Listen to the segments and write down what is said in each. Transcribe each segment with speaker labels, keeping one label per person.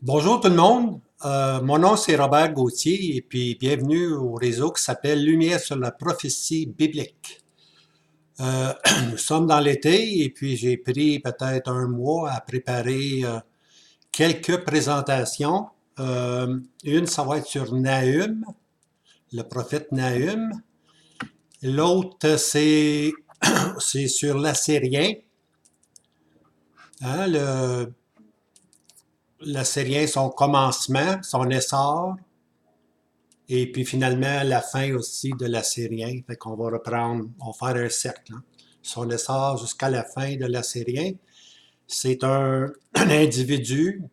Speaker 1: Bonjour tout le monde. Mon nom c'est Robert Gauthier et puis bienvenue au réseau qui s'appelle Lumière sur la prophétie biblique. Nous sommes dans l'été et puis j'ai pris peut-être un mois à préparer quelques présentations. Une, ça va être sur Nahum, le prophète Nahum. L'autre, c'est sur l'Assyrien, hein, l'Assyrien, son commencement, son essor. Et puis finalement, la fin aussi de l'Assyrien. Fait qu'on va reprendre, on va faire un cercle, hein. Son essor jusqu'à la fin de l'Assyrien. C'est un individu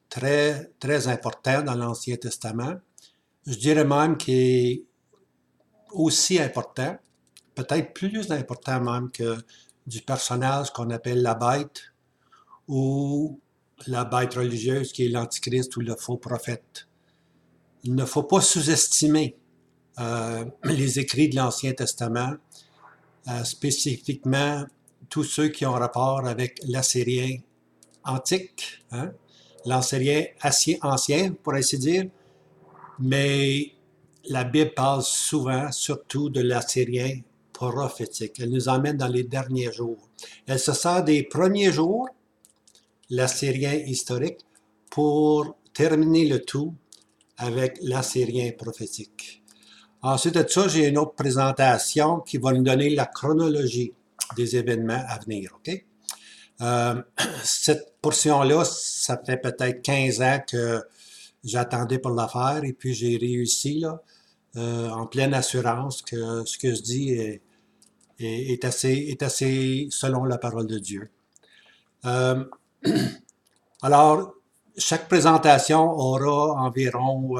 Speaker 1: très, très important dans l'Ancien Testament. Je dirais même qu'il est aussi important, peut-être plus important même que du personnage qu'on appelle la bête ou la bête religieuse qui est l'Antichrist ou le faux prophète. Il ne faut pas sous-estimer les écrits de l'Ancien Testament, spécifiquement tous ceux qui ont rapport avec l'Assyrien antique, hein, l'Assyrien ancien, pour ainsi dire, mais la Bible parle souvent, surtout de l'Assyrien prophétique. Elle nous emmène dans les derniers jours. Elle se sert des premiers jours, l'Assyrien historique, pour terminer le tout avec l'Assyrien prophétique. Ensuite de ça, j'ai une autre présentation qui va nous donner la chronologie des événements à venir. OK? Cette portion-là, ça fait peut-être 15 ans que j'attendais pour la faire et puis j'ai réussi là, en pleine assurance que ce que je dis est assez selon la parole de Dieu. Euh, alors, chaque présentation aura environ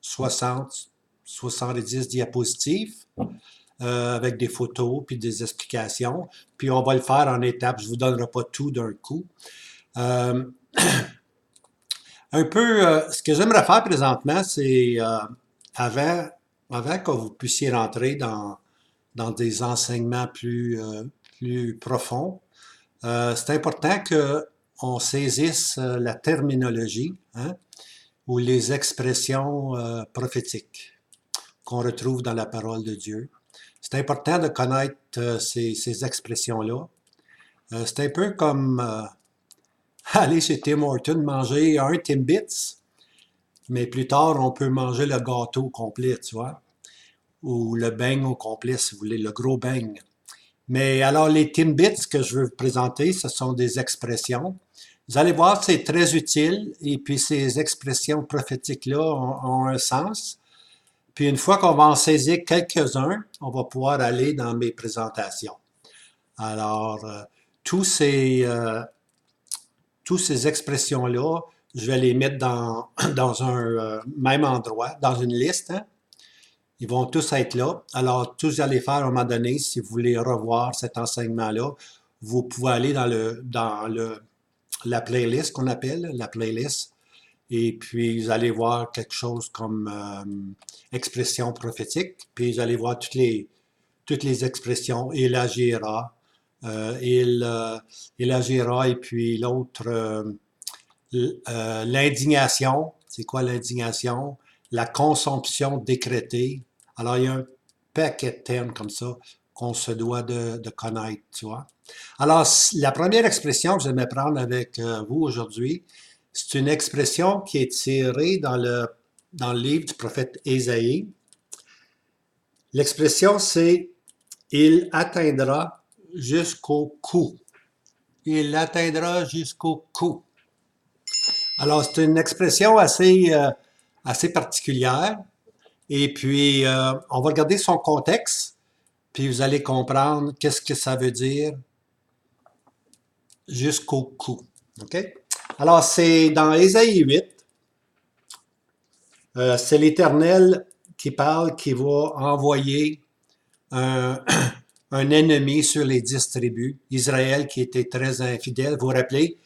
Speaker 1: 60, 70 diapositives avec des photos puis des explications. Puis on va le faire en étapes. Je ne vous donnerai pas tout d'un coup. Euh, un peu, ce que j'aimerais faire présentement, c'est avant, avant que vous puissiez rentrer dans des enseignements plus profonds, c'est important qu'on saisisse la terminologie, hein, ou les expressions prophétiques qu'on retrouve dans la parole de Dieu. C'est important de connaître ces expressions-là. C'est un peu comme aller chez Tim Hortons, manger un Timbits, mais plus tard, on peut manger le gâteau complet, tu vois, ou le beigne au complet, si vous voulez, le gros beigne. Mais alors, les Timbits que je veux vous présenter, ce sont des expressions. Vous allez voir, c'est très utile, et puis ces expressions prophétiques-là ont un sens. Puis une fois qu'on va en saisir quelques-uns, on va pouvoir aller dans mes présentations. Alors, tous ces, euh, toutes ces expressions-là, je vais les mettre dans un même endroit, dans une liste, hein. Ils vont tous être là. Alors, tout ce que vous allez faire à un moment donné, si vous voulez revoir cet enseignement-là, vous pouvez aller la playlist qu'on appelle, la playlist, et puis vous allez voir quelque chose comme expression prophétique, puis vous allez voir toutes les expressions, il agira, il agira, et puis l'autre, l'indignation, c'est quoi l'indignation? La consomption décrétée. Alors, il y a un paquet de termes comme ça qu'on se doit de connaître, tu vois. Alors, la première expression que j'aimerais prendre avec vous aujourd'hui, c'est une expression qui est tirée dans le livre du prophète Ésaïe. L'expression, c'est il atteindra jusqu'au cou. Il atteindra jusqu'au cou. Alors, c'est une expression assez particulière. Et puis, on va regarder son contexte, puis vous allez comprendre qu'est-ce que ça veut dire jusqu'au cou. OK? Alors, c'est dans Ésaïe 8, c'est l'Éternel qui parle, qui va envoyer un, un ennemi sur les 10 tribus. Israël qui était très infidèle. Vous vous rappelez,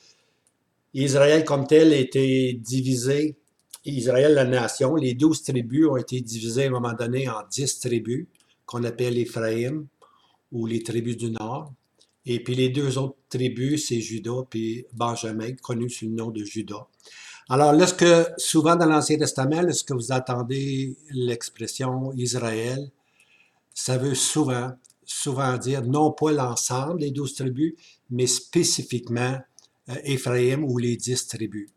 Speaker 1: Israël comme tel était divisé. Israël, la nation, les 12 tribus ont été divisées à un moment donné en 10 tribus qu'on appelle Éphraïm ou les tribus du Nord. Et puis les deux autres tribus, c'est Juda puis Benjamin, connus sous le nom de Juda. Alors, lorsque, souvent dans l'Ancien Testament, lorsque vous entendez l'expression Israël, ça veut souvent dire non pas l'ensemble des 12 tribus, mais spécifiquement Éphraïm ou les 10 tribus.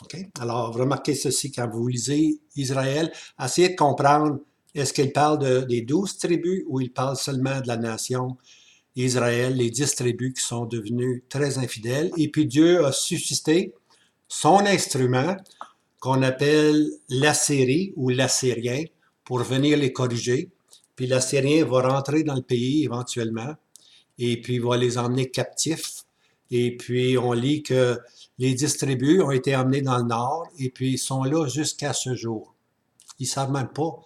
Speaker 1: Okay? Alors, remarquez ceci quand vous lisez Israël, essayez de comprendre est-ce qu'il parle des 12 tribus ou il parle seulement de la nation Israël, les 10 tribus qui sont devenues très infidèles. Et puis Dieu a suscité son instrument qu'on appelle l'Assyrie ou l'Assyrien pour venir les corriger. Puis l'Assyrien va rentrer dans le pays éventuellement et puis va les emmener captifs. Et puis on lit que les 10 tribus ont été emmenés dans le nord et puis ils sont là jusqu'à ce jour. Ils ne savent même pas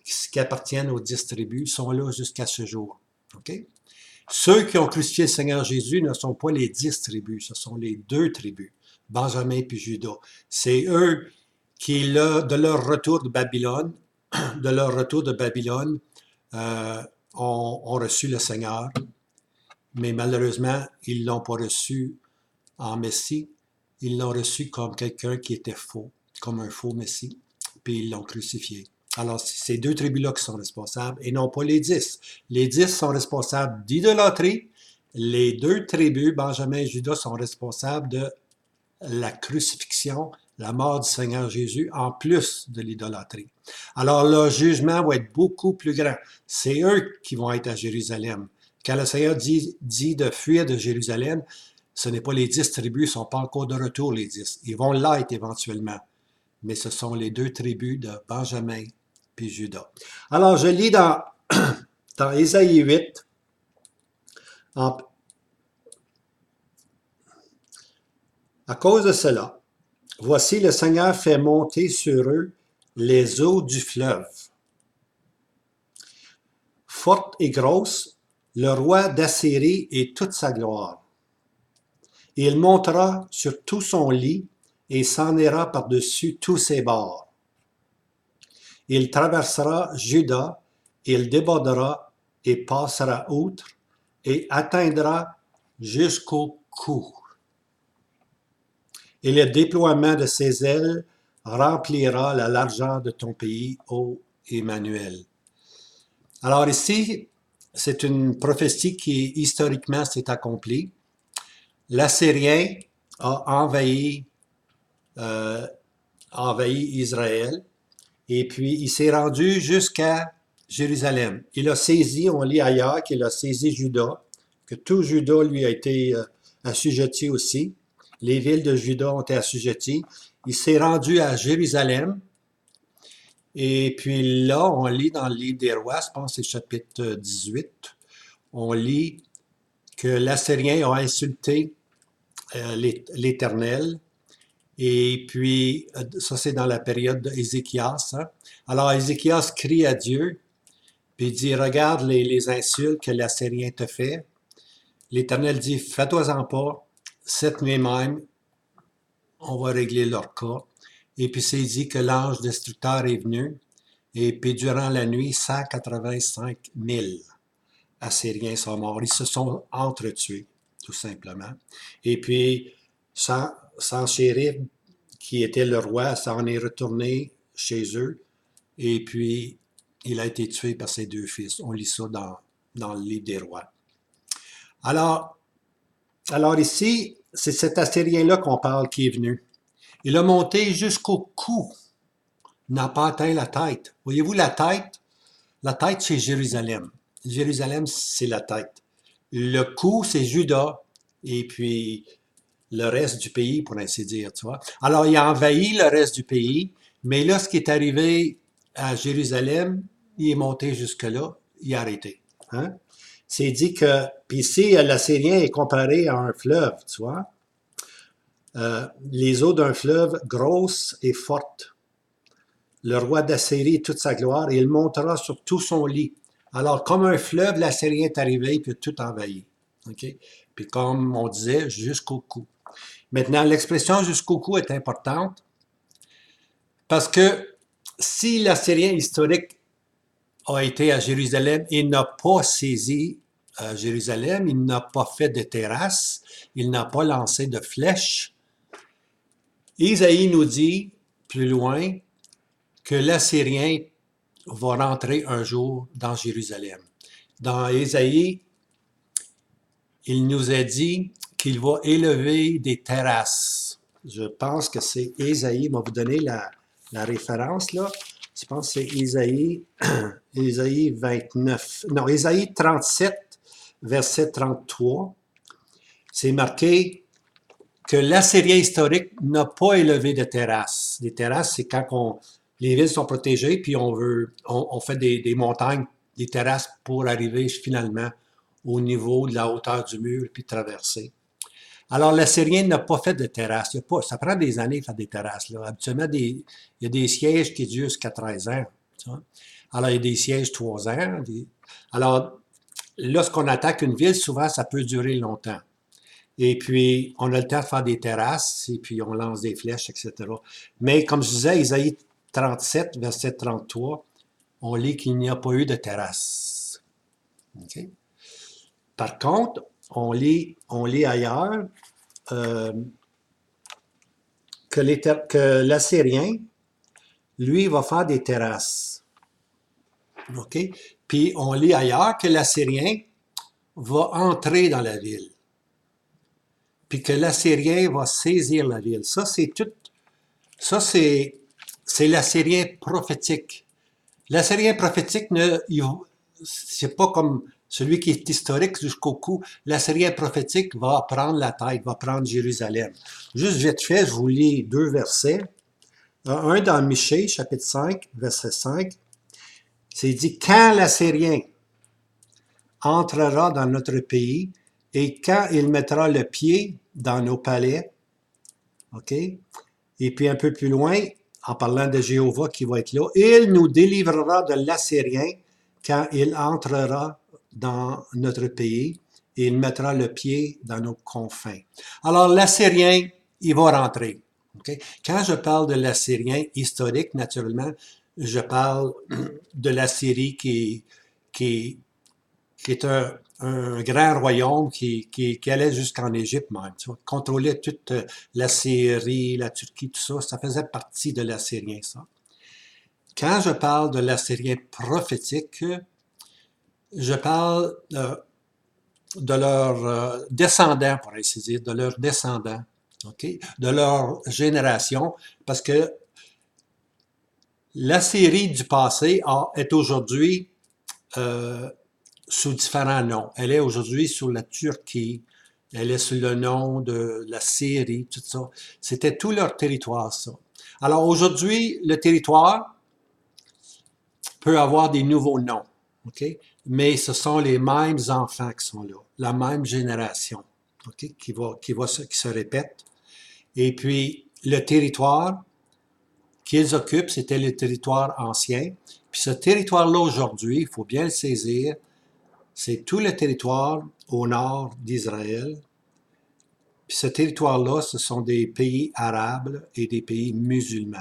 Speaker 1: ce qui appartiennent aux 10 tribus, ils sont là jusqu'à ce jour. Okay? Ceux qui ont crucifié le Seigneur Jésus ne sont pas les 10 tribus, ce sont les 2 tribus, Benjamin puis Juda. C'est eux qui, là, de leur retour de Babylone, ont reçu le Seigneur, mais malheureusement, ils ne l'ont pas reçu en Messie, ils l'ont reçu comme quelqu'un qui était faux, comme un faux Messie, puis ils l'ont crucifié. Alors, c'est ces 2 tribus-là qui sont responsables, et non pas les 10. Les 10 sont responsables d'idolâtrie. Les 2 tribus, Benjamin et Judas, sont responsables de la crucifixion, la mort du Seigneur Jésus, en plus de l'idolâtrie. Alors, le jugement va être beaucoup plus grand. C'est eux qui vont être à Jérusalem. Quand le Seigneur dit de fuir de Jérusalem, ce n'est pas les 10 tribus, ils ne sont pas encore de retour, les 10. Ils vont l'être éventuellement. Mais ce sont les 2 tribus de Benjamin puis Juda. Alors, je lis dans Ésaïe 8, à cause de cela, voici le Seigneur fait monter sur eux les eaux du fleuve. Forte et grosse, le roi d'Assyrie et toute sa gloire. Il montera sur tout son lit et s'en ira par-dessus tous ses bords. Il traversera Juda, il débordera et passera outre et atteindra jusqu'au cou. Et le déploiement de ses ailes remplira la largeur de ton pays, ô Emmanuel. Alors ici, c'est une prophétie qui historiquement s'est accomplie. L'Assyrien a envahi Israël et puis il s'est rendu jusqu'à Jérusalem. Il a saisi, on lit ailleurs qu'il a saisi Juda, que tout Juda lui a été assujetti aussi. Les villes de Juda ont été assujetties. Il s'est rendu à Jérusalem. Et puis là, on lit dans le livre des rois, je pense que c'est chapitre 18, on lit que l'Assyrien a insulté l'Éternel. Et puis, ça c'est dans la période d'Ézéchias. Hein. Alors Ézéchias crie à Dieu, puis il dit, regarde les insultes que l'Assyrien te fait. L'Éternel dit, fais-toi-en pas, cette nuit même, on va régler leur cas. Et puis c'est dit que l'ange destructeur est venu, et puis durant la nuit, 185 000 Assyriens sont morts. Ils se sont entretués, tout simplement. Et puis, Sanchérib, qui était le roi, s'en est retourné chez eux, et puis il a été tué par ses 2 fils. On lit ça dans le livre des rois. Alors ici, c'est cet Assyrien-là qu'on parle qui est venu. Il a monté jusqu'au cou, n'a pas atteint la tête. Voyez-vous la tête? La tête, c'est Jérusalem. Jérusalem, c'est la tête. Le cou, c'est Juda, et puis le reste du pays, pour ainsi dire, tu vois. Alors, il a envahi le reste du pays, mais là, ce qui est arrivé à Jérusalem, il est monté jusque-là, il a arrêté. Hein? C'est dit que, puis ici, l'Assyrien est comparé à un fleuve, tu vois. Les eaux d'un fleuve grosses et fortes. Le roi d'Assyrie et toute sa gloire, et il montera sur tout son lit. Alors, comme un fleuve, l'Assyrien est arrivé et puis tout envahi. Okay? Puis comme on disait, jusqu'au cou. Maintenant, l'expression jusqu'au cou est importante parce que si l'Assyrien historique a été à Jérusalem et n'a pas saisi Jérusalem, il n'a pas fait de terrasse, il n'a pas lancé de flèches. Isaïe nous dit, plus loin, que l'Assyrien va rentrer un jour dans Jérusalem. Dans Isaïe, il nous a dit qu'il va élever des terrasses. Je pense que c'est Isaïe, il va vous donner la référence là. Je pense que c'est Isaïe, Isaïe 29, non, Isaïe 37, verset 33. C'est marqué que l'Assyrien historique n'a pas élevé de terrasses. Des terrasses, c'est quand les villes sont protégées, puis on fait des montagnes, des terrasses pour arriver finalement au niveau de la hauteur du mur, puis traverser. Alors, l'Assyrien n'a pas fait de terrasse. Ça prend des années de faire des terrasses. Là. Habituellement, il y a des sièges qui durent jusqu'à 13 ans. Tu vois? Alors, il y a des sièges 3 ans. Alors, lorsqu'on attaque une ville, souvent, ça peut durer longtemps. Et puis, on a le temps de faire des terrasses, et puis on lance des flèches, etc. Mais comme je disais, Isaïe 37, verset 33, on lit qu'il n'y a pas eu de terrasse. Okay? Par contre, on lit ailleurs que l'Assyrien, lui, va faire des terrasses. OK? Puis on lit ailleurs que l'Assyrien va entrer dans la ville. Puis que l'Assyrien va saisir la ville. Ça, c'est l'Assyrien prophétique. L'Assyrien prophétique, c'est pas comme celui qui est historique jusqu'au cou. L'Assyrien prophétique va prendre la tête, va prendre Jérusalem. Juste vite fait, je vous lis 2 versets. Un dans Michée, chapitre 5, verset 5. C'est dit, « Quand l'Assyrien entrera dans notre pays et quand il mettra le pied dans nos palais, OK? Et puis un peu plus loin, en parlant de Jéhovah qui va être là, il nous délivrera de l'Assyrien quand il entrera dans notre pays et il mettra le pied dans nos confins. » Alors l'Assyrien, il va rentrer. Okay? Quand je parle de l'Assyrien historique, naturellement, je parle de l'Assyrie qui est un grand royaume qui allait jusqu'en Égypte même, tu vois, contrôlait toute la Syrie, la Turquie, tout ça, ça faisait partie de l'Assyrien, ça. Quand je parle de l'Assyrien prophétique, je parle de leurs descendants, pour ainsi dire, de leurs descendants, okay? De leur génération, parce que l'Assyrie du passé est aujourd'hui sous différents noms. Elle est aujourd'hui sous la Turquie, elle est sous le nom de la Syrie, tout ça. C'était tout leur territoire, ça. Alors aujourd'hui, le territoire peut avoir des nouveaux noms, OK? Mais ce sont les mêmes enfants qui sont là, la même génération, OK? qui se répète. Et puis, le territoire qu'ils occupent, c'était le territoire ancien. Puis ce territoire-là aujourd'hui, il faut bien le saisir, c'est tout le territoire au nord d'Israël. Puis ce territoire-là, ce sont des pays arabes et des pays musulmans.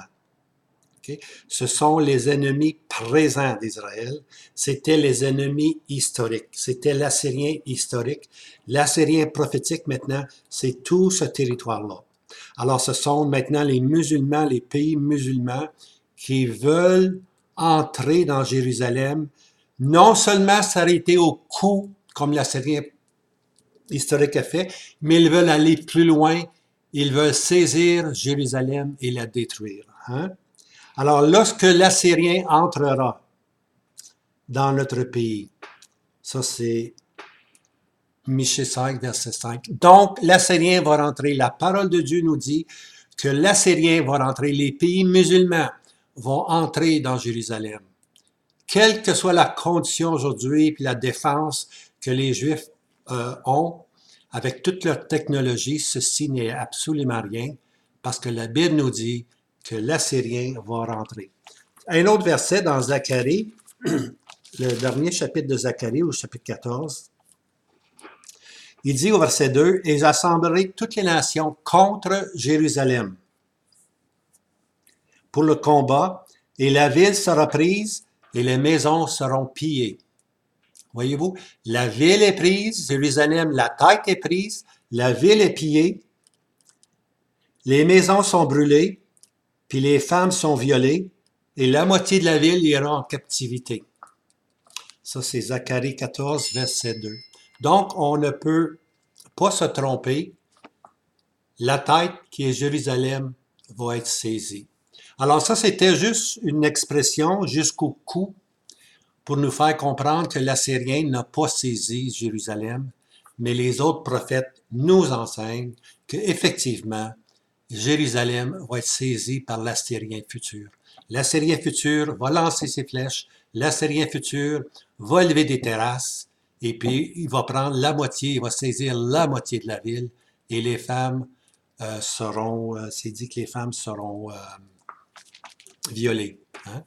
Speaker 1: Okay? Ce sont les ennemis présents d'Israël. C'était les ennemis historiques. C'était l'Assyrien historique. L'Assyrien prophétique, maintenant, c'est tout ce territoire-là. Alors, ce sont maintenant les musulmans, les pays musulmans qui veulent entrer dans Jérusalem, non seulement s'arrêter au cou, comme l'Assyrien historique a fait, mais ils veulent aller plus loin. Ils veulent saisir Jérusalem et la détruire. Hein? Alors, lorsque l'Assyrien entrera dans notre pays, ça c'est Michée 5, verset 5. Donc, l'Assyrien va rentrer. La parole de Dieu nous dit que l'Assyrien va rentrer. Les pays musulmans vont entrer dans Jérusalem. Quelle que soit la condition aujourd'hui, puis la défense que les Juifs ont, avec toute leur technologie, ceci n'est absolument rien, parce que la Bible nous dit que l'Assyrien va rentrer. Un autre verset dans Zacharie, le dernier chapitre de Zacharie, au chapitre 14, il dit au verset 2, « Et j'assemblerai toutes les nations contre Jérusalem pour le combat, et la ville sera prise, et les maisons seront pillées. » Voyez-vous, la ville est prise, Jérusalem, la tête est prise, la ville est pillée, les maisons sont brûlées, puis les femmes sont violées, et la moitié de la ville ira en captivité. Ça, c'est Zacharie 14, verset 2. Donc, on ne peut pas se tromper. La tête, qui est Jérusalem, va être saisie. Alors ça, c'était juste une expression jusqu'au cou pour nous faire comprendre que l'Assyrien n'a pas saisi Jérusalem, mais les autres prophètes nous enseignent qu'effectivement, Jérusalem va être saisie par l'Assyrien futur. L'Assyrien futur va lancer ses flèches, l'Assyrien futur va lever des terrasses, et puis il va prendre la moitié, il va saisir la moitié de la ville, et les femmes c'est dit que les femmes seront violées. Hein?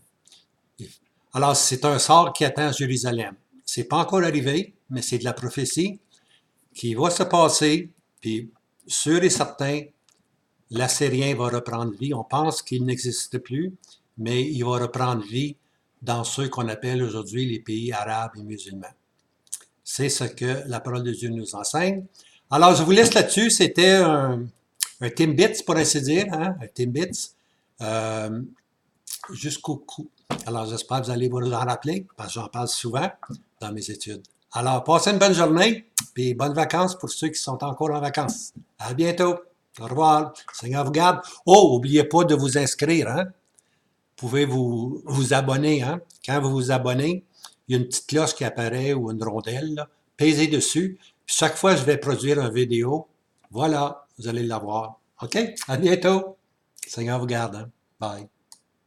Speaker 1: Alors, c'est un sort qui attend Jérusalem. C'est pas encore arrivé, mais c'est de la prophétie qui va se passer, puis sûr et certain, l'Assyrien va reprendre vie. On pense qu'il n'existe plus, mais il va reprendre vie dans ceux qu'on appelle aujourd'hui les pays arabes et musulmans. C'est ce que la parole de Dieu nous enseigne. Alors, je vous laisse là-dessus. C'était un Timbits, pour ainsi dire, hein? Un Timbits jusqu'au cou. Alors, j'espère que vous allez vous en rappeler, parce que j'en parle souvent dans mes études. Alors, passez une bonne journée, puis bonnes vacances pour ceux qui sont encore en vacances. À bientôt. Au revoir. Seigneur vous garde. Oh, n'oubliez pas de vous inscrire, hein? Vous pouvez vous abonner, hein? Quand vous vous abonnez, il y a une petite cloche qui apparaît ou une rondelle, là. Pesez dessus. Puis chaque fois que je vais produire une vidéo, voilà, vous allez l'avoir. OK? À bientôt. Seigneur vous garde, hein? Bye.